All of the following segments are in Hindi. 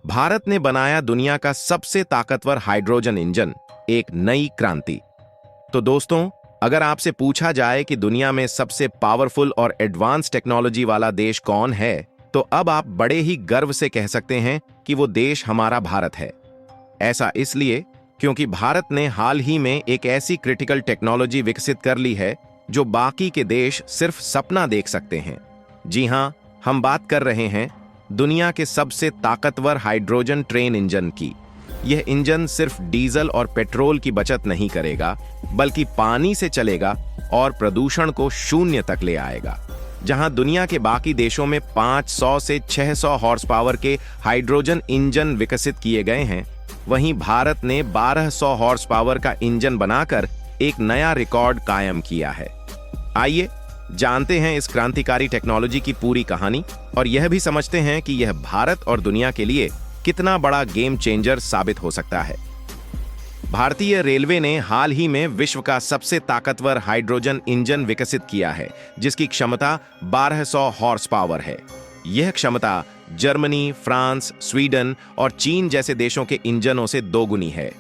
भारत ने बनाया दुनिया का सबसे ताकतवर हाइड्रोजन इंजन, एक नई क्रांति। तो दोस्तों, अगर आपसे पूछा जाए कि दुनिया में सबसे पावरफुल और एडवांस टेक्नोलॉजी वाला देश कौन है, तो अब आप बड़े ही गर्व से कह सकते हैं कि वो देश हमारा भारत है। ऐसा इसलिए क्योंकि भारत ने हाल ही में एक ऐसी क्रिटिकल टेक्नोलॉजी विकसित कर ली है जो बाकी के देश सिर्फ सपना देख सकते हैं। जी हां, हम बात कर रहे हैं दुनिया के सबसे ताकतवर हाइड्रोजन ट्रेन इंजन की। यह इंजन सिर्फ डीजल और पेट्रोल की बचत नहीं करेगा, बल्कि पानी से चलेगा और प्रदूषण को शून्य तक ले आएगा। जहां दुनिया के बाकी देशों में 500 से 600 हॉर्स पावर के हाइड्रोजन इंजन विकसित किए गए हैं, वहीं भारत ने 1200 हॉर्स पावर का इंजन बनाकर एक नया रिकॉर्ड कायम किया है। आइए जानते हैं इस क्रांतिकारी टेक्नोलॉजी की पूरी कहानी और यह भी समझते हैं कि यह भारत और दुनिया के लिए कितना बड़ा गेम चेंजर साबित हो सकता है। भारतीय रेलवे ने हाल ही में विश्व का सबसे ताकतवर हाइड्रोजन इंजन विकसित किया है, जिसकी क्षमता 1200 हॉर्स पावर है। यह क्षमता जर्मनी, फ्रांस, स्वीडन और चीन जैसे देशों के इंजनों से दोगुनी है।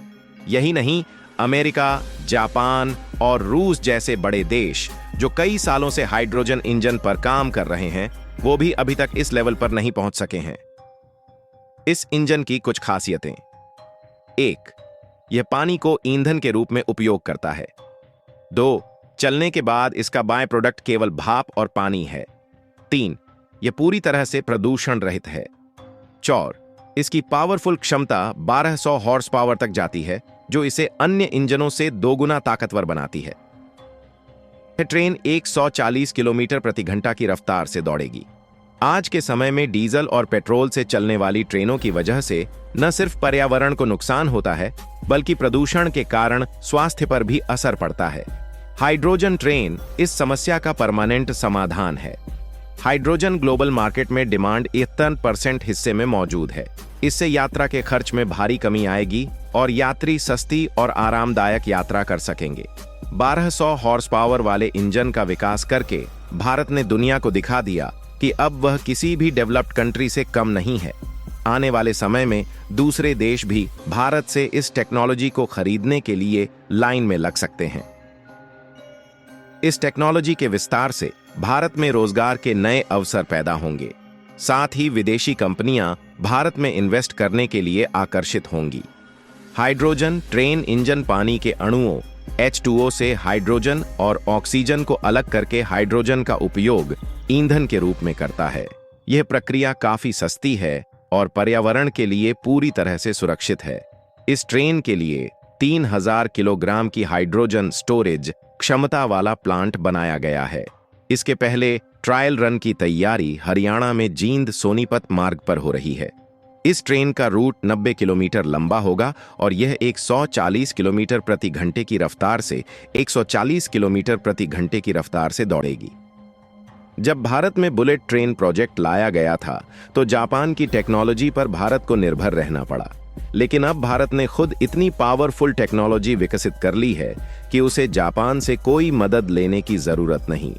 यही नहीं, अमेरिका, जापान और रूस जैसे बड़े देश जो कई सालों से हाइड्रोजन इंजन पर काम कर रहे हैं, वो भी अभी तक इस लेवल पर नहीं पहुंच सके हैं। इस इंजन की कुछ खासियतें। 1. यह पानी को ईंधन के रूप में उपयोग करता है। 2. चलने के बाद इसका बाय प्रोडक्ट केवल भाप और पानी है। 3. यह पूरी तरह से प्रदूषण रहित है। 4. इसकी पावरफुल क्षमता 1200 हॉर्स पावर तक जाती है, जो इसे अन्य इंजनों से दोगुना ताकतवर बनाती है। यह ट्रेन 140 किलोमीटर प्रति घंटा की रफ्तार से दौड़ेगी। आज के समय में डीजल और पेट्रोल से चलने वाली ट्रेनों की वजह से न सिर्फ पर्यावरण को नुकसान होता है, बल्कि प्रदूषण के कारण स्वास्थ्य पर भी असर पड़ता है। हाइड्रोजन ट्रेन इस समस्या का परमानेंट समाधान है। हाइड्रोजन ग्लोबल मार्केट में डिमांड 71% हिस्से में मौजूद है। इससे यात्रा के खर्च में भारी कमी आएगी और यात्री सस्ती और आरामदायक यात्रा कर सकेंगे। 1200 हॉर्स पावर वाले इंजन का विकास करके भारत ने दुनिया को दिखा दिया कि अब वह किसी भी डेवलप्ड कंट्री से कम नहीं है। आने वाले समय में दूसरे देश भी भारत से इस टेक्नोलॉजी को खरीदने के लिए लाइन में लग सकते हैं। इस टेक्नोलॉजी के विस्तार से भारत में रोजगार के नए अवसर पैदा होंगे। साथ ही विदेशी कंपनियां भारत में इन्वेस्ट करने के लिए आकर्षित होंगी। हाइड्रोजन ट्रेन इंजन पानी के अणुओं H2O से हाइड्रोजन और ऑक्सीजन को अलग करके हाइड्रोजन का उपयोग ईंधन के रूप में करता है। यह प्रक्रिया काफी सस्ती है और पर्यावरण के लिए पूरी तरह से सुरक्षित है। इस ट्रेन के लिए 3000 किलोग्राम की हाइड्रोजन स्टोरेज क्षमता वाला प्लांट बनाया गया है। इसके पहले ट्रायल रन की तैयारी हरियाणा में जींद सोनीपत मार्ग पर हो रही है। इस ट्रेन का रूट 90 किलोमीटर लंबा होगा और यह 140 किलोमीटर प्रति घंटे की रफ्तार से 140 किलोमीटर प्रति घंटे की रफ्तार से दौड़ेगी। जब भारत में बुलेट ट्रेन प्रोजेक्ट लाया गया था, तो जापान की टेक्नोलॉजी पर भारत को निर्भर रहना पड़ा। लेकिन अब भारत ने खुद इतनी पावरफुल टेक्नोलॉजी विकसित कर ली है कि उसे जापान से कोई मदद लेने की जरूरत नहीं।